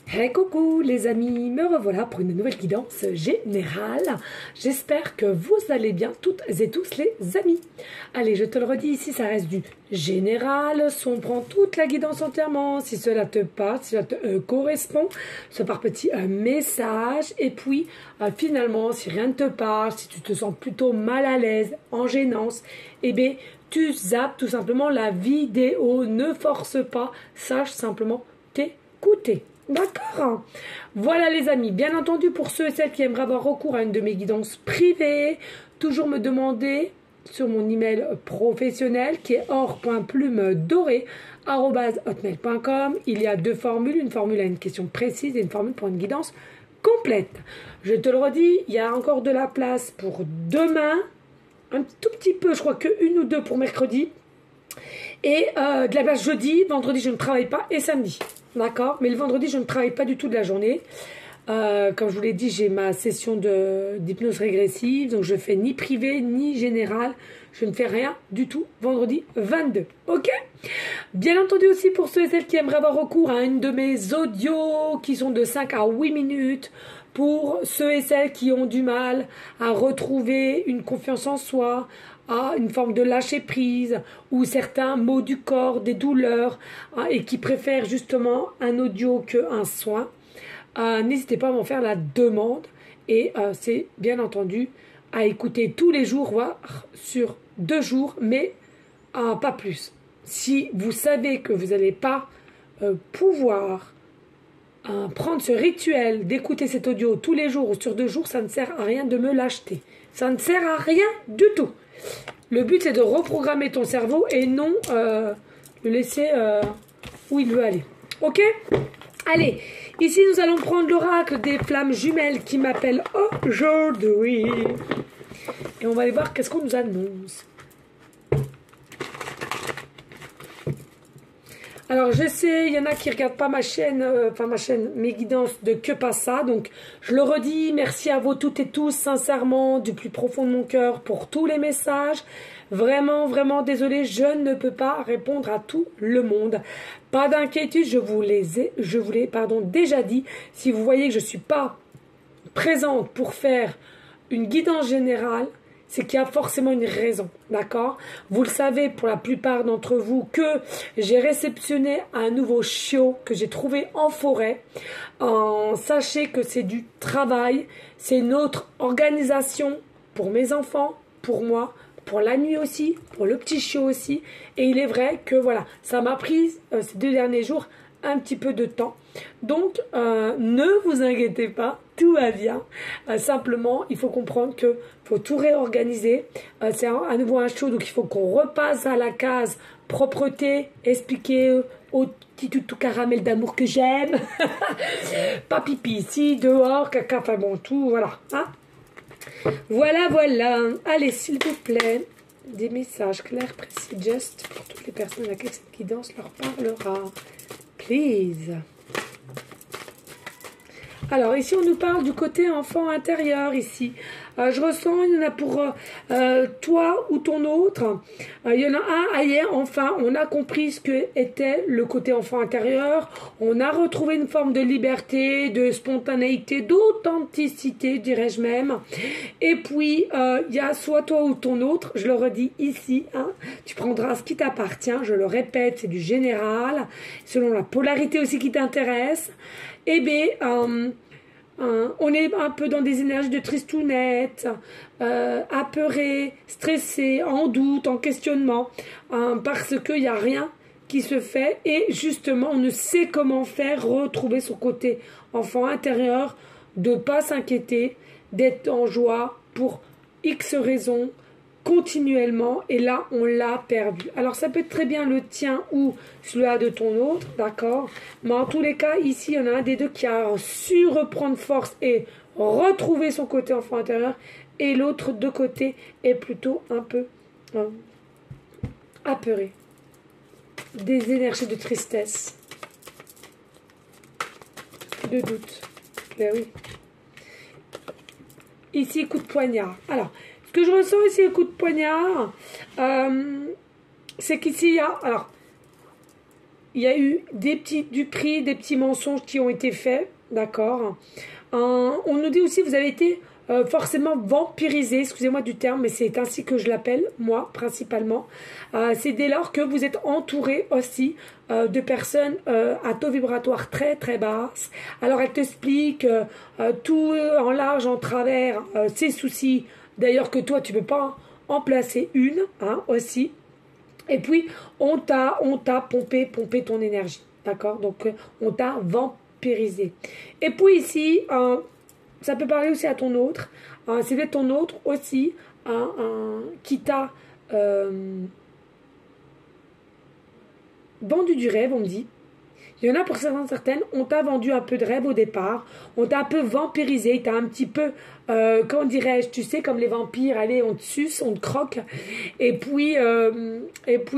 Hey coucou les amis, me revoilà pour une nouvelle guidance générale. J'espère que vous allez bien toutes et tous les amis. Allez, je te le redis ici, ça reste du général. Si on prend toute la guidance entièrement, si cela te parle, si cela te correspond, ce par petit message. Et puis finalement, si rien ne te parle, si tu te sens plutôt mal à l'aise, en gênance, eh bien tu zappes tout simplement la vidéo. Ne force pas, sache simplement t'écouter. D'accord. Voilà les amis, bien entendu pour ceux et celles qui aimeraient avoir recours à une de mes guidances privées, toujours me demander sur mon email professionnel qui est or.plumedorée@hotmail.com. Il y a deux formules, une formule à une question précise et une formule pour une guidance complète. Je te le redis, il y a encore de la place pour demain, un tout petit peu, je crois que une ou deux pour mercredi, et de la place jeudi, vendredi je ne travaille pas et samedi. D'accord, mais le vendredi, je ne travaille pas du tout de la journée. Comme je vous l'ai dit, j'ai ma session d'hypnose régressive, donc je fais ni privé ni général. Je ne fais rien du tout vendredi 22. Ok? Bien entendu aussi pour ceux et celles qui aimeraient avoir recours à une de mes audios qui sont de 5 à 8 minutes. Pour ceux et celles qui ont du mal à retrouver une confiance en soi, à une forme de lâcher prise ou certains maux du corps, des douleurs et qui préfèrent justement un audio qu'un soin, n'hésitez pas à m'en faire la demande et c'est bien entendu à écouter tous les jours, voire sur 2 jours, mais pas plus. Si vous savez que vous n'allez pas pouvoir prendre ce rituel d'écouter cet audio tous les jours ou sur 2 jours, ça ne sert à rien de me l'acheter. Ça ne sert à rien du tout. Le but, c'est de reprogrammer ton cerveau et non le laisser où il veut aller. Ok? Allez, ici, nous allons prendre l'oracle des flammes jumelles qui m'appelle aujourd'hui. Et on va aller voir qu'est-ce qu'on nous annonce. Alors je sais, il y en a qui ne regardent pas ma chaîne, mes guidances de Que Pas Ça. Donc je le redis, merci à vous toutes et tous, sincèrement, du plus profond de mon cœur pour tous les messages. Vraiment, vraiment désolée, je ne peux pas répondre à tout le monde. Pas d'inquiétude, je vous l'ai déjà dit. Si vous voyez que je ne suis pas présente pour faire une guidance générale, c'est qu'il y a forcément une raison, d'accord? Vous le savez pour la plupart d'entre vous que j'ai réceptionné un nouveau chiot que j'ai trouvé en forêt. Sachez que c'est du travail, c'est notre organisation pour mes enfants, pour moi, pour la nuit aussi, pour le petit chiot aussi. Et il est vrai que voilà, ça m'a pris ces 2 derniers jours un petit peu de temps. Donc, ne vous inquiétez pas, tout va bien. Simplement, il faut comprendre que faut tout réorganiser. C'est à nouveau un show, donc il faut qu'on repasse à la case propreté, expliquer au petit tout caramel d'amour que j'aime. Pas pipi ici, dehors, caca, enfin bon, tout, voilà. Hein, voilà, voilà. Allez, s'il vous plaît, des messages clairs, précis, just pour toutes les personnes à laquelle cette guidance leur parlera. Please. Alors ici on nous parle du côté enfant intérieur ici. Je ressens, il y en a pour toi ou ton autre. Il y en a un hier, enfin on a compris ce que était le côté enfant intérieur. On a retrouvé une forme de liberté, de spontanéité, d'authenticité dirais-je même. Et puis il y a soit toi ou ton autre, je le redis ici, hein, tu prendras ce qui t'appartient, je le répète, c'est du général, selon la polarité aussi qui t'intéresse. Eh bien, on est un peu dans des énergies de tristounette, apeuré, stressé, en doute, en questionnement, parce qu'il n'y a rien qui se fait et justement on ne sait comment faire, retrouver son côté enfant intérieur, de ne pas s'inquiéter, d'être en joie pour X raisons, continuellement, et là on l'a perdu. Alors ça peut être très bien le tien ou celui-là de ton autre, d'accord, mais en tous les cas ici il y en a un des deux qui a su reprendre force et retrouver son côté enfant intérieur, et l'autre de côté est plutôt un peu apeuré, des énergies de tristesse, de doute. Ben oui, ici coup de poignard. Alors ce que je ressens ici, le coup de poignard, c'est qu'ici, il y a il y a eu du prix, des petits mensonges qui ont été faits, d'accord. On nous dit aussi, vous avez été forcément vampirisé, excusez-moi du terme, mais c'est ainsi que je l'appelle, moi, principalement. C'est dès lors que vous êtes entouré aussi de personnes à taux vibratoire très très basse. Alors elle t'explique tout en large, en travers, ses soucis, d'ailleurs que toi tu ne peux pas en placer une, hein, aussi. Et puis on t'a pompé ton énergie, d'accord. Donc on t'a vampirisé. Et puis ici, ça peut parler aussi à ton autre. C'était ton autre aussi qui t'a vendu du rêve, on me dit. Il y en a pour certaines, on t'a vendu un peu de rêve au départ, on t'a un peu vampirisé, t'as un petit peu, comment dirais-je, tu sais, comme les vampires, allez, on te suce, on te croque, et puis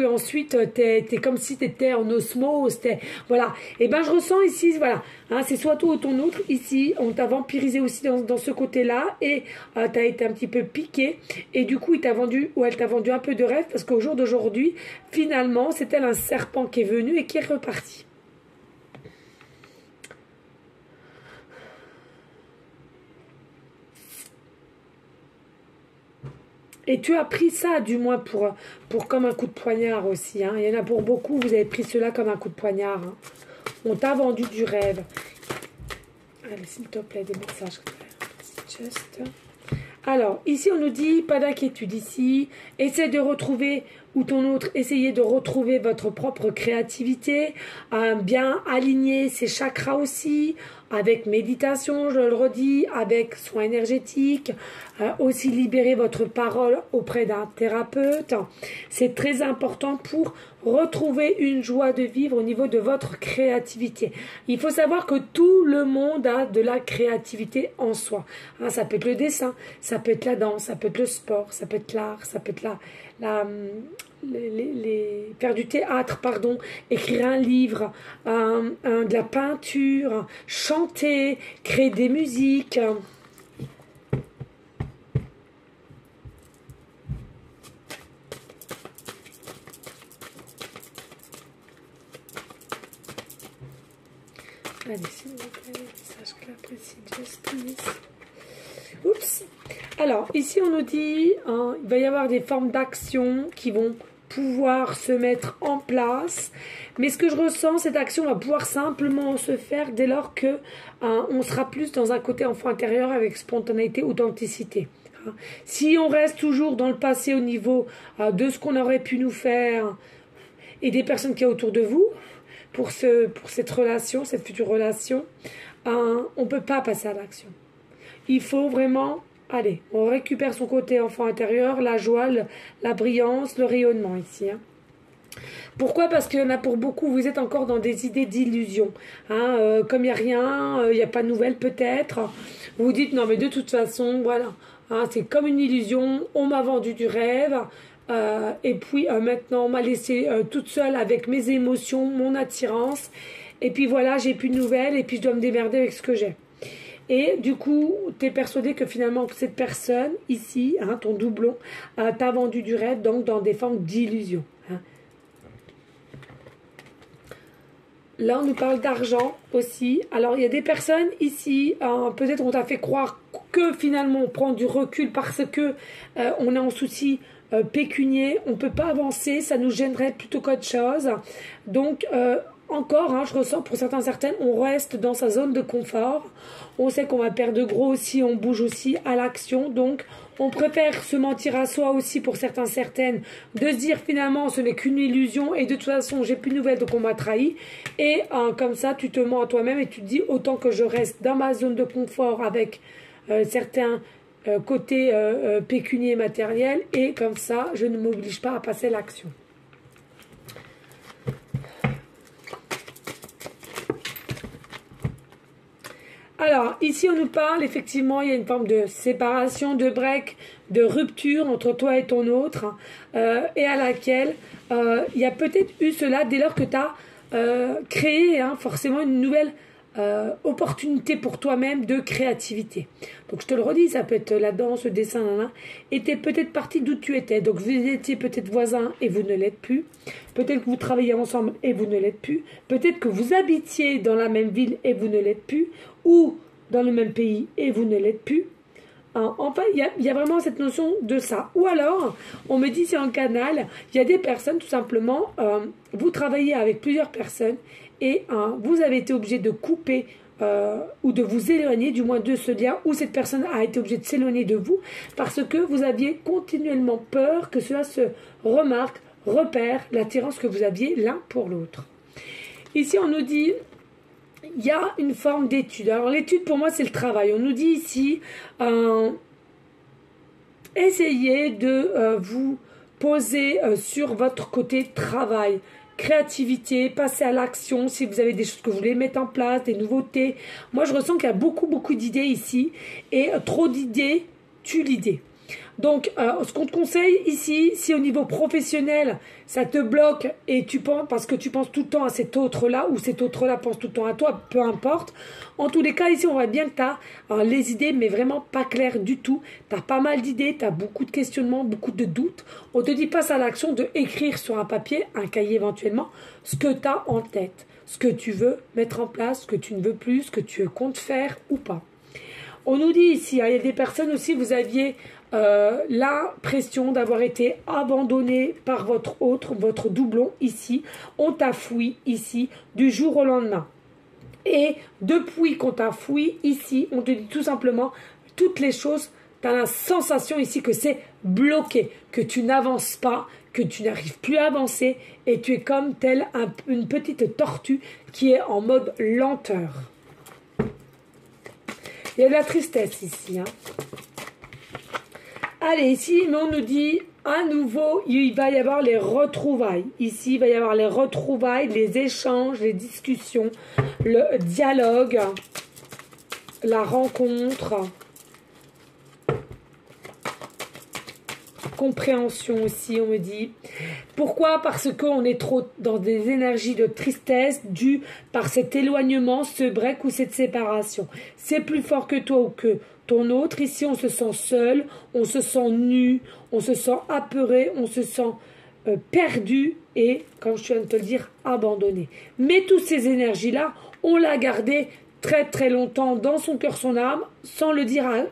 ensuite, t'es comme si t'étais en osmose, voilà. Et ben je ressens ici, voilà, hein, c'est soit toi ou ton autre, ici, on t'a vampirisé aussi dans ce côté-là, et t'as été un petit peu piqué, et du coup, il t'a vendu, ou elle t'a vendu un peu de rêve, parce qu'au jour d'aujourd'hui, finalement, c'est elle un serpent qui est venu et qui est reparti. Et tu as pris ça, du moins, pour comme un coup de poignard aussi. Hein. Il y en a pour beaucoup, vous avez pris cela comme un coup de poignard. Hein. On t'a vendu du rêve. Allez, s'il te plaît, des messages. Just. Alors, ici, on nous dit, pas d'inquiétude ici. Essaie de retrouver, ou ton autre, essayez de retrouver votre propre créativité. Bien aligner ses chakras aussi. Avec méditation, je le redis, avec soins énergétiques, aussi libérer votre parole auprès d'un thérapeute. C'est très important pour retrouver une joie de vivre au niveau de votre créativité. Il faut savoir que tout le monde a de la créativité en soi. Hein, ça peut être le dessin, ça peut être la danse, ça peut être le sport, ça peut être l'art, ça peut être faire du théâtre, pardon, écrire un livre, de la peinture, chanter, créer des musiques. Allez, s'il vous plaît, message clair, précis, justice. Oups. Alors, ici, on nous dit, hein, il va y avoir des formes d'action qui vont pouvoir se mettre en place. Mais ce que je ressens, cette action va pouvoir simplement se faire dès lors que on sera plus dans un côté enfant intérieur avec spontanéité, authenticité. Si on reste toujours dans le passé au niveau de ce qu'on aurait pu nous faire et des personnes qui sont autour de vous, pour cette relation, cette future relation, on ne peut pas passer à l'action. Il faut vraiment, allez, on récupère son côté enfant intérieur, la joie, la brillance, le rayonnement ici. Hein. Pourquoi? Parce qu'il y en a pour beaucoup, vous êtes encore dans des idées d'illusion. Hein, comme il n'y a rien, il n'y a pas de nouvelles peut-être. Vous vous dites, non mais de toute façon, voilà. Hein, c'est comme une illusion, on m'a vendu du rêve. Et puis maintenant, on m'a laissé toute seule avec mes émotions, mon attirance. Et puis voilà, j'ai plus de nouvelles et puis je dois me démerder avec ce que j'ai. Et du coup, tu es persuadé que finalement, cette personne, ici, hein, ton doublon, t'a vendu du rêve, donc dans des formes d'illusion. Hein. Là, on nous parle d'argent aussi. Alors, il y a des personnes ici, peut-être on t'a fait croire que finalement, on prend du recul parce que on est en souci pécunier, on ne peut pas avancer, ça nous gênerait plutôt qu'autre chose. Donc, encore, hein, je ressens pour certaines, on reste dans sa zone de confort. On sait qu'on va perdre gros si on bouge aussi à l'action. Donc, on préfère se mentir à soi aussi pour certaines, de se dire finalement ce n'est qu'une illusion et de toute façon j'ai plus de nouvelles donc on m'a trahi. Et comme ça, tu te mens à toi-même et tu te dis autant que je reste dans ma zone de confort avec certains côtés pécunier matériel et comme ça, je ne m'oblige pas à passer à l'action. Alors, ici, on nous parle, effectivement, il y a une forme de séparation, de break, de rupture entre toi et ton autre, et à laquelle il y a peut-être eu cela dès lors que tu as créé forcément une nouvelle opportunité pour toi-même de créativité. Donc je te le redis, ça peut être la danse, le dessin, et tu es peut-être parti d'où tu étais. Donc vous étiez peut-être voisins et vous ne l'êtes plus. Peut-être que vous travaillez ensemble et vous ne l'êtes plus. Peut-être que vous habitiez dans la même ville et vous ne l'êtes plus. Ou dans le même pays et vous ne l'êtes plus. Enfin, il y a vraiment cette notion de ça. Ou alors, on me dit sur un canal, il y a des personnes, tout simplement, vous travaillez avec plusieurs personnes et vous avez été obligé de couper ou de vous éloigner, du moins de ce lien, ou cette personne a été obligée de s'éloigner de vous parce que vous aviez continuellement peur que cela se remarque, repère l'attirance que vous aviez l'un pour l'autre. Ici, on nous dit... Il y a une forme d'étude. Alors l'étude pour moi c'est le travail. On nous dit ici, essayez de vous poser sur votre côté travail, créativité, passer à l'action si vous avez des choses que vous voulez mettre en place, des nouveautés. Moi je ressens qu'il y a beaucoup d'idées ici et trop d'idées tue l'idée. Donc, ce qu'on te conseille ici, si au niveau professionnel, ça te bloque et tu penses, parce que tu penses tout le temps à cet autre-là, ou cet autre-là pense tout le temps à toi, peu importe. En tous les cas, ici, on voit bien que tu as les idées, mais vraiment pas claires du tout. Tu as pas mal d'idées, tu as beaucoup de questionnements, beaucoup de doutes. On te dit passe à l'action de écrire sur un papier, un cahier éventuellement, ce que tu as en tête, ce que tu veux mettre en place, ce que tu ne veux plus, ce que tu comptes faire ou pas. On nous dit ici, il y a des personnes aussi, vous aviez la pression d'avoir été abandonné par votre doublon ici. On t'a fouillé ici du jour au lendemain. Et depuis qu'on t'a fouillé ici, on te dit tout simplement toutes les choses. Tu as la sensation ici que c'est bloqué, que tu n'avances pas, que tu n'arrives plus à avancer et tu es comme telle une petite tortue qui est en mode lenteur. Il y a de la tristesse ici. Allez, ici, mais on nous dit, à nouveau, il va y avoir les retrouvailles. Ici, il va y avoir les retrouvailles, les échanges, les discussions, le dialogue, la rencontre, compréhension aussi, on me dit. Pourquoi? Parce qu'on est trop dans des énergies de tristesse dues par cet éloignement, ce break ou cette séparation. C'est plus fort que toi ou que ton autre. Ici, on se sent seul, on se sent nu, on se sent apeuré, on se sent perdu et, comme je viens de te le dire, abandonné. Mais toutes ces énergies-là, on l'a gardé très longtemps dans son cœur, son âme, sans le dire à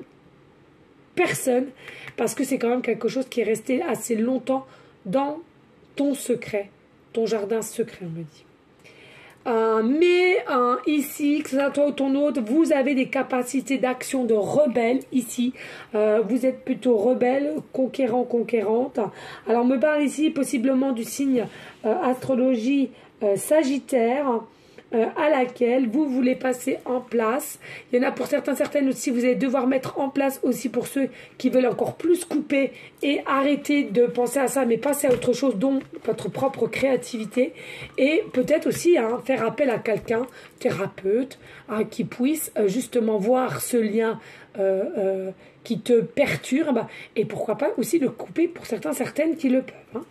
personne, parce que c'est quand même quelque chose qui est resté assez longtemps dans ton secret, ton jardin secret, on me dit. Ici, que ce soit toi ou ton autre, vous avez des capacités d'action de rebelle ici. Vous êtes plutôt rebelle, conquérant, conquérante. Alors, on me parle ici possiblement du signe astrologie Sagittaire. À laquelle vous voulez passer en place. Il y en a pour certaines aussi, vous allez devoir mettre en place aussi pour ceux qui veulent encore plus couper et arrêter de penser à ça, mais passer à autre chose, dont votre propre créativité. Et peut-être aussi faire appel à quelqu'un, thérapeute, qui puisse justement voir ce lien qui te perturbe et pourquoi pas aussi le couper pour certaines qui le peuvent.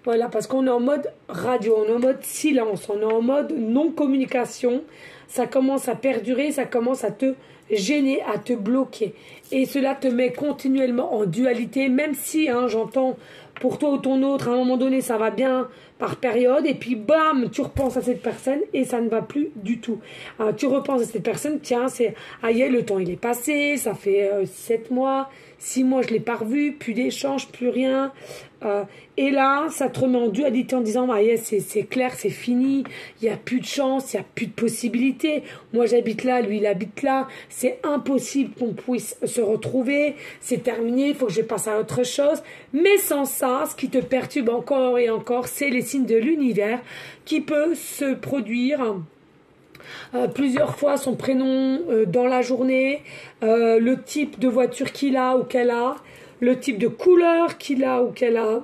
Voilà, parce qu'on est en mode radio, on est en mode silence, on est en mode non-communication. Ça commence à perdurer, ça commence à te gêner, à te bloquer. Et cela te met continuellement en dualité, même si, j'entends, pour toi ou ton autre, à un moment donné, ça va bien par période, et puis bam, tu repenses à cette personne et ça ne va plus du tout. Tu repenses à cette personne, tiens, le temps il est passé, ça fait 7 mois, 6 mois, je ne l'ai pas revu, plus d'échanges, plus rien. Et là, ça te remet en dualité en disant, c'est clair, c'est fini, il n'y a plus de chance, il n'y a plus de possibilité. Moi, j'habite là, lui, il habite là. C'est impossible qu'on puisse se retrouver. C'est terminé, il faut que je passe à autre chose. Mais sans ça, ce qui te perturbe encore et encore, c'est les signes de l'univers qui peut se produire plusieurs fois son prénom dans la journée, le type de voiture qu'il a ou qu'elle a, le type de couleur qu'il a ou qu'elle a,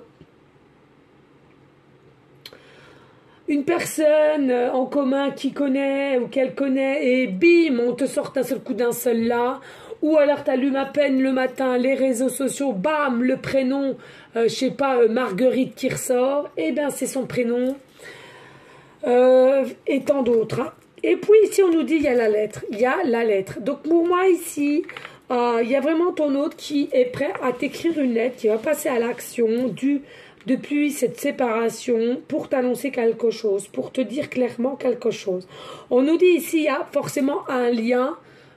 une personne en commun qui connaît ou qu'elle connaît et bim, on te sort d'un seul coup d'un seul là. Ou alors tu allumes à peine le matin les réseaux sociaux, bam, le prénom, je sais pas, Marguerite qui ressort, et bien c'est son prénom, et tant d'autres. Et puis ici, on nous dit, il y a la lettre. Il y a la lettre. Donc pour moi, ici, il y a vraiment ton hôte qui est prêt à t'écrire une lettre, qui va passer à l'action depuis cette séparation pour t'annoncer quelque chose, pour te dire clairement quelque chose. On nous dit ici, il y a forcément un lien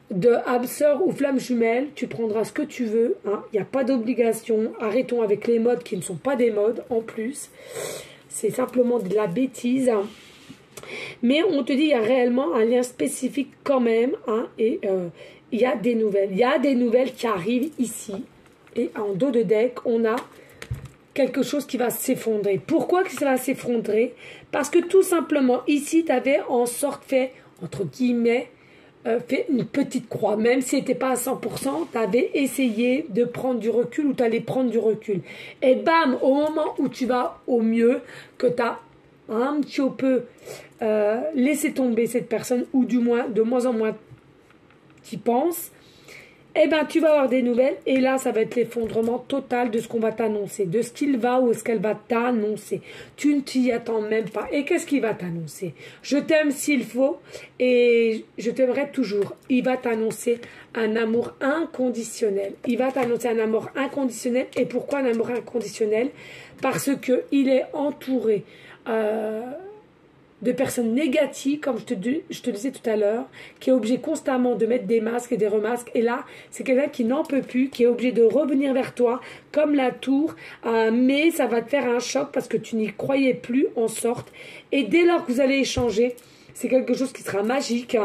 de âme sœur ou flamme jumelle. Tu prendras ce que tu veux. Hein. Il n'y a pas d'obligation. Arrêtons avec les modes qui ne sont pas des modes en plus. C'est simplement de la bêtise. Mais on te dit, il y a réellement un lien spécifique quand même. Hein, et il y a des nouvelles. Il y a des nouvelles qui arrivent ici. Et en dos de deck, on a quelque chose qui va s'effondrer. Pourquoi que ça va s'effondrer? Parce que tout simplement, ici, tu avais en sorte fait, entre guillemets, fait une petite croix. Même si n'était pas à 100%, tu avais essayé de prendre du recul ou tu allais prendre du recul. Et bam, au moment où tu vas au mieux, que tu as un petit peu laissé tomber cette personne, ou du moins, de moins en moins, tu penses, eh bien, tu vas avoir des nouvelles et là, ça va être l'effondrement total de ce qu'on va t'annoncer, de ce qu'il va ou ce qu'elle va t'annoncer. Tu ne t'y attends même pas. Et qu'est-ce qu'il va t'annoncer? Je t'aime s'il faut et je t'aimerai toujours. Il va t'annoncer un amour inconditionnel. Il va t'annoncer un amour inconditionnel. Et pourquoi un amour inconditionnel? Parce qu'il est entouré de personnes négatives, comme je te disais tout à l'heure, qui est obligé constamment de mettre des masques et des remasques. Et là, c'est quelqu'un qui n'en peut plus, qui est obligé de revenir vers toi, comme la tour, mais ça va te faire un choc parce que tu n'y croyais plus en sorte. Et dès lors que vous allez échanger, c'est quelque chose qui sera magique,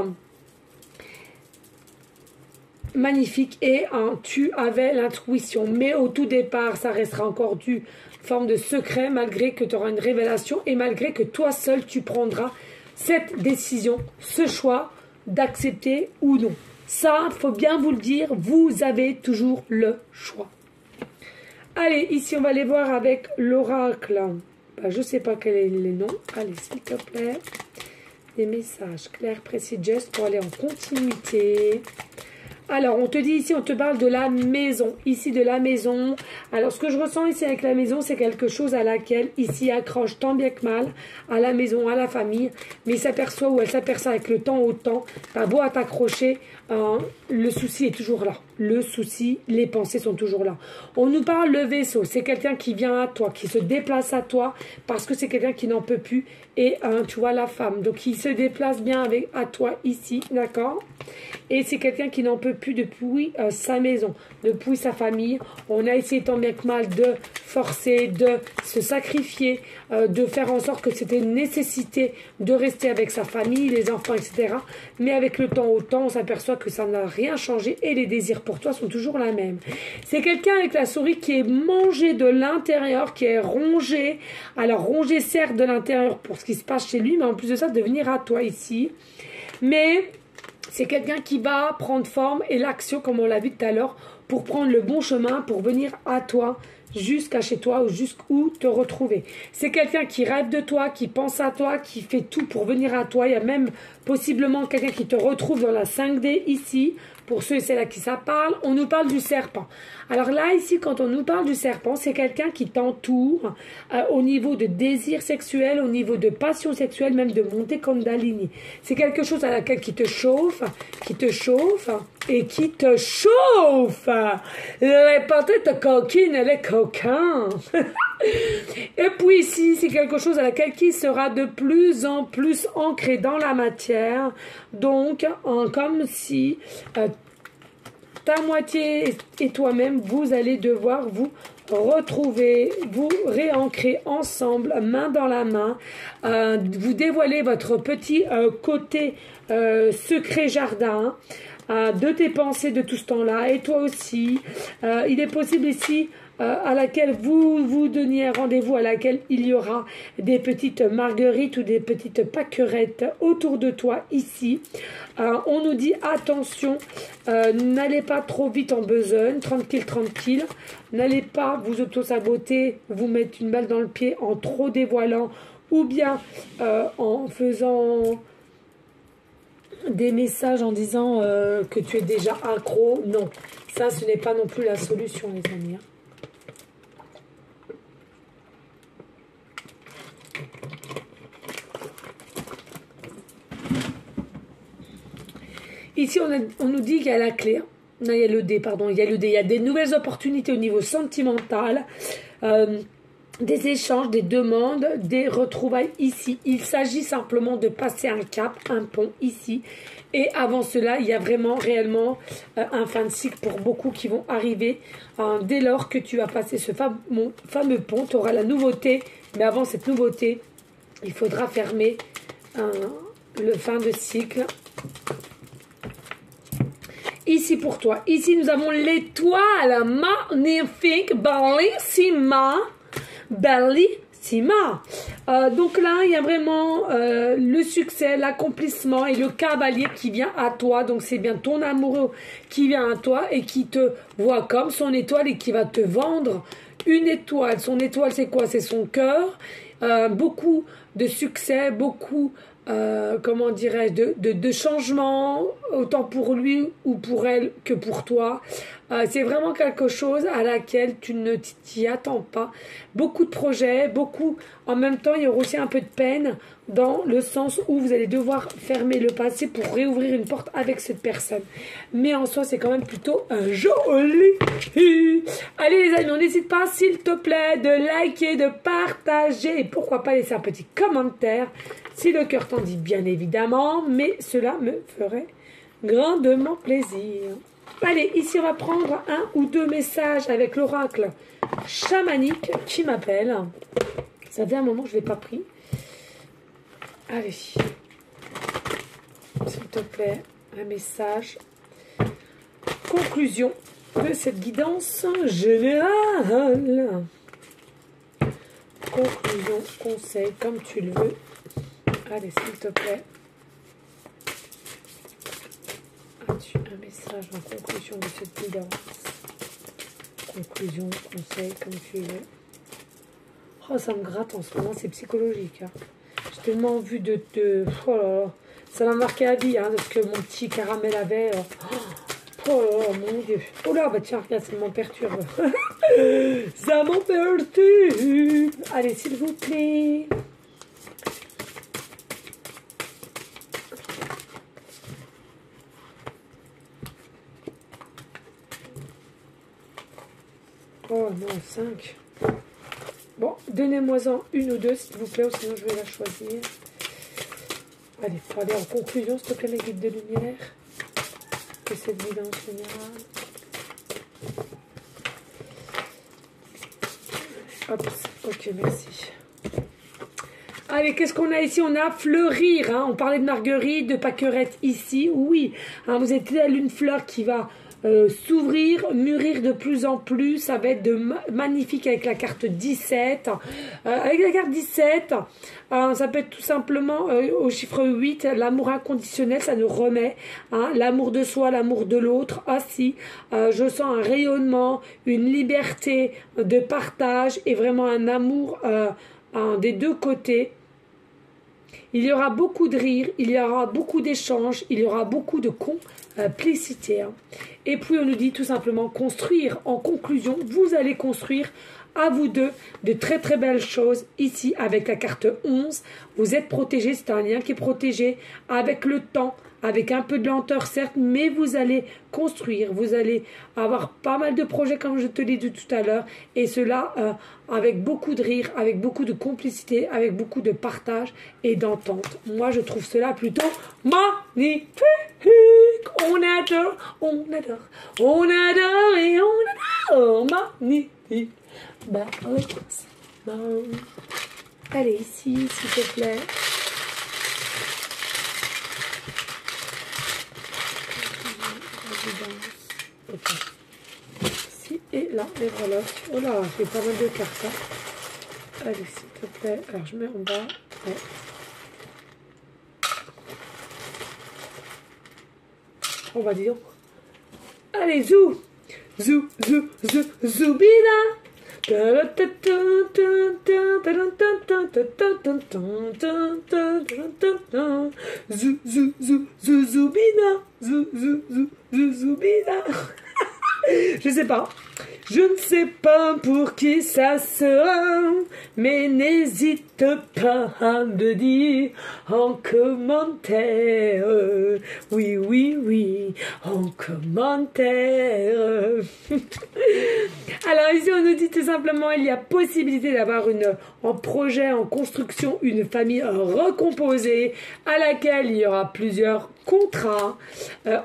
magnifique, et tu avais l'intuition. Mais au tout départ, ça restera encore du forme de secret, malgré que tu auras une révélation et malgré que toi seul tu prendras cette décision, ce choix d'accepter ou non. Ça, il faut bien vous le dire, vous avez toujours le choix. Allez, ici on va aller voir avec l'oracle. Je ne sais pas quel est le nom. Allez, s'il te plaît. Des messages clairs, précis, just pour aller en continuité. Alors, on te dit ici, on te parle de la maison. Ici, de la maison. Alors, ce que je ressens ici avec la maison, c'est quelque chose à laquelle, ici, accroche tant bien que mal, à la maison, à la famille. Mais il s'aperçoit ou elle s'aperçoit avec le temps au temps, t'as beau à t'accrocher, le souci est toujours là. Le souci, les pensées sont toujours là. On nous parle le vaisseau. C'est quelqu'un qui vient à toi, qui se déplace à toi, parce que c'est quelqu'un qui n'en peut plus. Et tu vois la femme. Donc, il se déplace bien à toi ici, d'accord? Et c'est quelqu'un qui n'en peut plus depuis sa maison, depuis sa famille. On a essayé tant bien que mal de forcer, de se sacrifier, de faire en sorte que c'était une nécessité de rester avec sa famille, les enfants, etc. Mais avec le temps au temps, on s'aperçoit que ça n'a rien changé et les désirs pour toi sont toujours la même. C'est quelqu'un avec la souris qui est mangé de l'intérieur, qui est rongé. Alors rongé certes de l'intérieur pour ce qui se passe chez lui, mais en plus de ça, de venir à toi ici. Mais c'est quelqu'un qui va prendre forme et l'action, comme on l'a vu tout à l'heure, pour prendre le bon chemin, pour venir à toi, jusqu'à chez toi ou jusqu'où te retrouver. C'est quelqu'un qui rêve de toi, qui pense à toi, qui fait tout pour venir à toi. Il y a même possiblement quelqu'un qui te retrouve dans la 5D ici. Pour ceux et celles à qui ça parle, on nous parle du serpent. Alors là, ici, quand on nous parle du serpent, c'est quelqu'un qui t'entoure au niveau de désir sexuel, au niveau de passion sexuelle, même de montée Kundalini. C'est quelque chose à laquelle qui te chauffe et qui te chauffe. Les patates coquines, les coquins. Et puis ici, c'est quelque chose à laquelle qui sera de plus en plus ancré dans la matière. Donc, comme si ta moitié et toi-même, vous allez devoir vous retrouver, vous réancrer ensemble, main dans la main, vous dévoiler votre petit côté secret jardin, de tes pensées de tout ce temps-là, et toi aussi. Il est possible ici à laquelle vous donniez rendez-vous, à laquelle il y aura des petites marguerites ou des petites pâquerettes autour de toi ici. On nous dit attention, n'allez pas trop vite en besogne, tranquille, tranquille. N'allez pas vous auto-saboter, vous mettre une balle dans le pied en trop dévoilant ou bien en faisant des messages en disant que tu es déjà accro. Non, ça ce n'est pas non plus la solution, les amis. Ici, on nous dit qu'il y a la clé. Non, il y a le D, pardon. Il y a le D. Il y a des nouvelles opportunités au niveau sentimental. Des échanges, des demandes, des retrouvailles ici. Il s'agit simplement de passer un cap, un pont ici. Et avant cela, il y a vraiment, réellement un fin de cycle pour beaucoup qui vont arriver. Dès lors que tu as passé ce fameux pont, tu auras la nouveauté. Mais avant cette nouveauté, il faudra fermer le fin de cycle. Ici pour toi. Ici, nous avons l'étoile magnifique, bellissima. Bellissima. Donc là, il y a vraiment le succès, l'accomplissement et le cavalier qui vient à toi. Donc c'est bien ton amoureux qui vient à toi et qui te voit comme son étoile et qui va te vendre une étoile. Son étoile, c'est quoi? C'est son cœur. Beaucoup de succès, beaucoup comment dirais-je, de changements, autant pour lui ou pour elle que pour toi. C'est vraiment quelque chose à laquelle tu ne t'y attends pas. Beaucoup de projets, beaucoup, en même temps, il y aura aussi un peu de peine dans le sens où vous allez devoir fermer le passé pour réouvrir une porte avec cette personne. Mais en soi, c'est quand même plutôt joli. Allez les amis, on n'hésite pas, s'il te plaît, de liker, de partager et pourquoi pas laisser un petit commentaire si le cœur t'en dit, bien évidemment, mais cela me ferait grandement plaisir. Allez, ici on va prendre un ou deux messages avec l'oracle chamanique qui m'appelle. Ça fait un moment que je ne l'ai pas pris. Allez, s'il te plaît, un message. Conclusion de cette guidance générale. Conclusion, conseil, comme tu le veux. Allez, s'il te plaît. As-tu un message en conclusion de cette guidance? Conclusion, conseil, comme tu veux. Oh, ça me gratte en ce moment, c'est psychologique. Hein. J'ai tellement vu de... Oh là là. Ça m'a marqué à vie, hein, de ce que mon petit caramel avait. Oh là là, mon Dieu. Oh là, bah tiens, regarde, ça m'en perturbe. Ça m'en perturbe. Allez, s'il vous plaît. Oh non, 5. Bon, donnez-moi-en une ou deux, s'il vous plaît, ou sinon je vais la choisir. Allez, pour aller en conclusion, s'il te plaît, mes guides de lumière de cette guidance générale. Hop, ok, merci. Allez, qu'est-ce qu'on a ici? On a fleurir. Hein. On parlait de marguerite, de pâquerette ici. Oui, hein, vous êtes là une fleur qui va s'ouvrir, mûrir de plus en plus. Ça va être magnifique avec la carte 17. Avec la carte 17, ça peut être tout simplement au chiffre 8, l'amour inconditionnel, ça nous remet. Hein, l'amour de soi, l'amour de l'autre. Ah si, je sens un rayonnement, une liberté de partage et vraiment un amour des deux côtés. Il y aura beaucoup de rire, il y aura beaucoup d'échanges, il y aura beaucoup de complicité. Hein. Et puis on nous dit tout simplement construire. En conclusion, vous allez construire à vous deux de très très belles choses ici avec la carte 11. Vous êtes protégés, c'est un lien qui est protégé avec le temps, avec un peu de lenteur certes, mais vous allez construire, vous allez avoir pas mal de projets comme je te l'ai dit tout à l'heure, et cela avec beaucoup de rire, avec beaucoup de complicité, avec beaucoup de partage et d'entente. Moi je trouve cela plutôt magnifique. On adore, on adore, on adore et on adore, magnifique. Bah, allez ici s'il te plaît. Okay. Ici et là, et voilà. Oh là, j'ai pas mal de cartes. Hein. Allez, s'il te plaît. Alors, je mets en bas. Ouais. On va dire. Allez, zou! Zou, zou, zou, zoubina! Zou, zou, zou, zou, zoubina! Zou, zou, zou, zou, zoubina! Je sais pas. Je ne sais pas pour qui ça sera, mais n'hésite pas à me dire en commentaire. Oui, oui, oui. commentaires. Alors ici on nous dit tout simplement il y a possibilité d'avoir en projet, en construction, une famille recomposée à laquelle il y aura plusieurs contrats.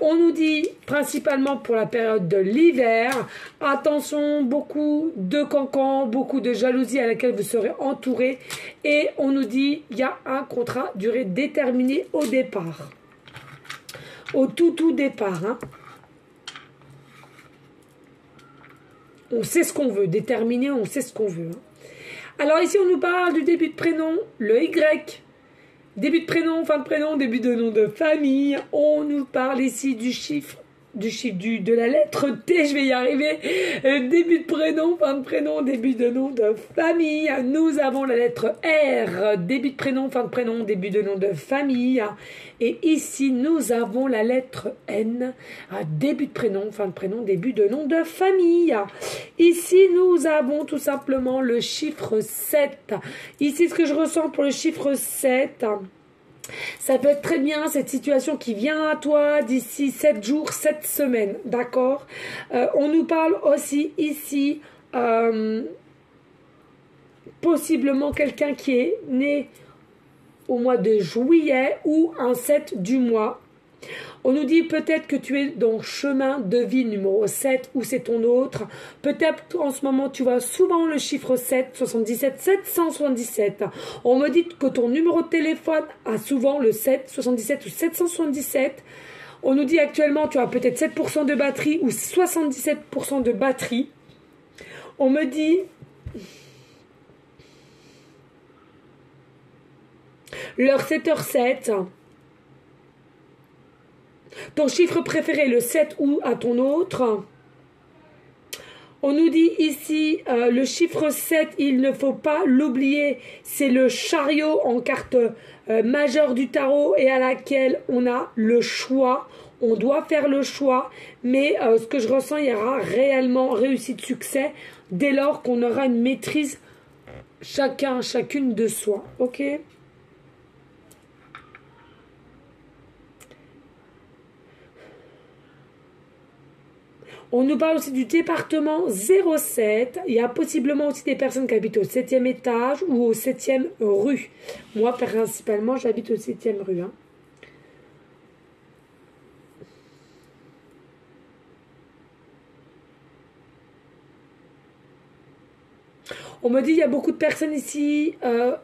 On nous dit principalement pour la période de l'hiver, attention, beaucoup de cancans, beaucoup de jalousie à laquelle vous serez entouré, et on nous dit il y a un contrat durée déterminée au départ. Au tout départ, hein. On sait ce qu'on veut, déterminer, on sait ce qu'on veut. Hein. Alors ici, on nous parle du début de prénom, le Y. Début de prénom, fin de prénom, début de nom de famille. On nous parle ici du chiffre de la lettre T, je vais y arriver. Début de prénom, fin de prénom, début de nom de famille. Nous avons la lettre R, début de prénom, fin de prénom, début de nom de famille. Et ici, nous avons la lettre N, début de prénom, fin de prénom, début de nom de famille. Ici, nous avons tout simplement le chiffre 7. Ici, ce que je ressens pour le chiffre 7... Ça peut être très bien cette situation qui vient à toi d'ici 7 jours, 7 semaines, d'accord? On nous parle aussi ici, possiblement quelqu'un qui est né au mois de juillet ou un 7 du mois. On nous dit peut-être que tu es dans chemin de vie numéro 7 ou c'est ton autre. Peut-être en ce moment tu vois souvent le chiffre 7, 77, 777. On me dit que ton numéro de téléphone a souvent le 7, 77 ou 777. On nous dit actuellement tu as peut-être 7% de batterie ou 77% de batterie. On me dit... l'heure 7h07. Ton chiffre préféré, le 7 ou à ton autre. On nous dit ici, le chiffre 7, il ne faut pas l'oublier. C'est le chariot en carte majeure du tarot et à laquelle on a le choix. On doit faire le choix. Mais ce que je ressens, il y aura réellement réussite, succès dès lors qu'on aura une maîtrise chacune de soi. Ok ? On nous parle aussi du département 07. Il y a possiblement aussi des personnes qui habitent au 7e étage ou au 7e rue. Moi, principalement, j'habite au 7e rue. Hein. On me dit qu'il y a beaucoup de personnes ici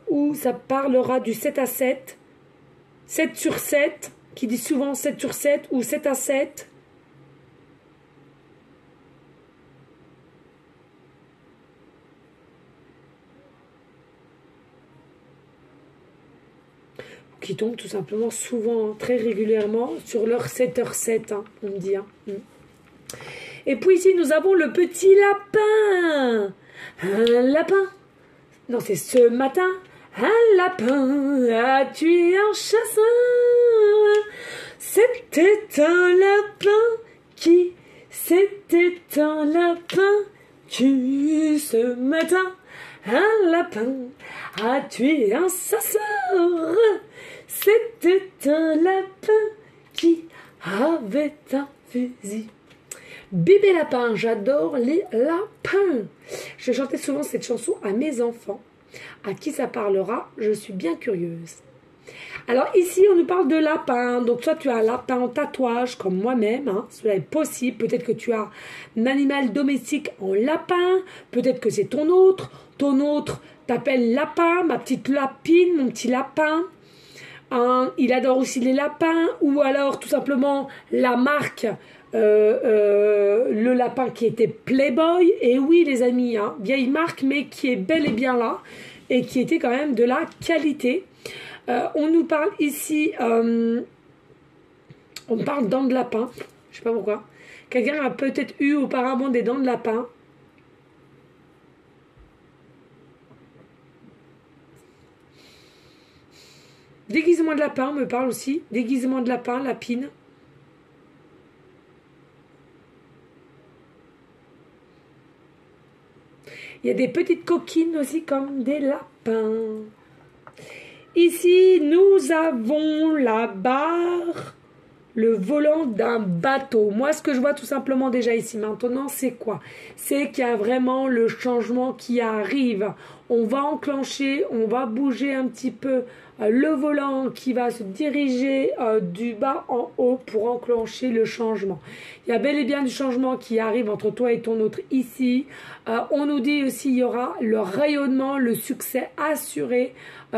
où ça parlera du 7 à 7. 7 sur 7, qui dit souvent 7 sur 7 ou 7 à 7. Qui tombe tout simplement souvent, hein, très régulièrement, sur leur 7h07, hein, on me dit. Hein. Et puis ici, nous avons le petit lapin. Un lapin. Non, c'est ce matin. Un lapin a tué un chasseur. C'était un lapin qui... C'était un lapin qui, ce matin... Un lapin a tué un chasseur. C'était un lapin qui avait un fusil. Bébé lapin, j'adore les lapins. Je chantais souvent cette chanson à mes enfants. À qui ça parlera? Je suis bien curieuse. Alors ici, on nous parle de lapin. Donc soit tu as un lapin en tatouage, comme moi-même. Hein, cela est possible. Peut-être que tu as un animal domestique en lapin. Peut-être que c'est ton autre. Ton autre t'appelle lapin, ma petite lapine, mon petit lapin. Il adore aussi les lapins. Ou alors tout simplement la marque, le lapin qui était Playboy. Et oui les amis, hein, vieille marque mais qui est bel et bien là. Et qui était quand même de la qualité. On nous parle ici, on parle dents de lapin, je sais pas pourquoi. Quelqu'un a peut-être eu auparavant des dents de lapin. Déguisement de lapin, on me parle aussi. Déguisement de lapin, lapine. Il y a des petites coquines aussi comme des lapins. Ici, nous avons la barre le volant d'un bateau. Moi, ce que je vois tout simplement déjà ici maintenant, c'est quoi? C'est qu'il y a vraiment le changement qui arrive. On va enclencher, on va bouger un petit peu le volant qui va se diriger du bas en haut pour enclencher le changement. Il y a bel et bien du changement qui arrive entre toi et ton autre ici. On nous dit aussi il y aura le rayonnement, le succès assuré.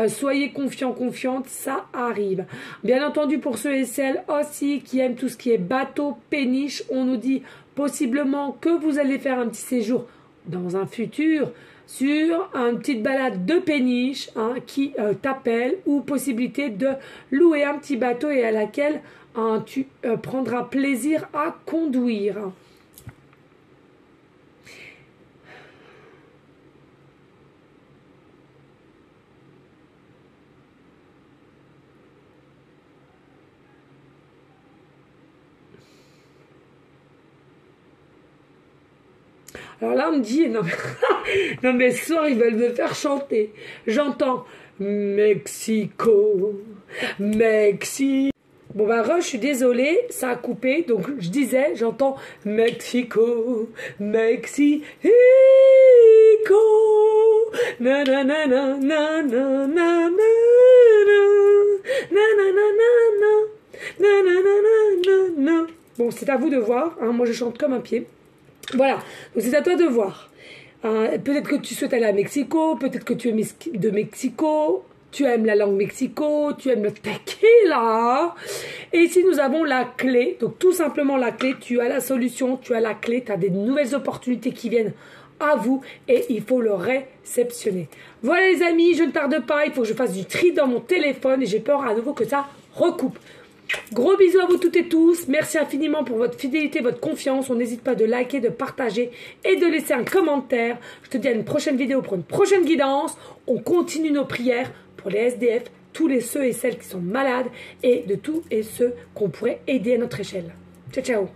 Soyez confiants, confiantes, ça arrive. Bien entendu, pour ceux et celles aussi qui aiment tout ce qui est bateau, péniche, on nous dit possiblement que vous allez faire un petit séjour dans un futur sur une petite balade de péniche qui t'appelle, ou possibilité de louer un petit bateau et à laquelle tu prendras plaisir à conduire. Alors là, on me dit, non mais, non mais ce soir, ils veulent me faire chanter. J'entends Mexico, Mexico. Bon bah je suis désolée, ça a coupé, donc je disais, j'entends Mexico, Mexico, na na na na na na na na. Bon, c'est à vous de voir, hein, moi je chante comme un pied. Voilà, donc c'est à toi de voir. Peut-être que tu souhaites aller à Mexico, peut-être que tu es de Mexico, tu aimes la langue Mexico, tu aimes le tequila. Et ici, nous avons la clé. Donc, tout simplement la clé. Tu as la solution, tu as la clé, tu as des nouvelles opportunités qui viennent à vous et il faut le réceptionner. Voilà les amis, je ne tarde pas. Il faut que je fasse du tri dans mon téléphone et j'ai peur à nouveau que ça recoupe. Gros bisous à vous toutes et tous. Merci infiniment pour votre fidélité, votre confiance. On n'hésite pas de liker, de partager et de laisser un commentaire. Je te dis à une prochaine vidéo pour une prochaine guidance. On continue nos prières pour les SDF, tous les ceux et celles qui sont malades et de tous et ceux qu'on pourrait aider à notre échelle. Ciao, ciao.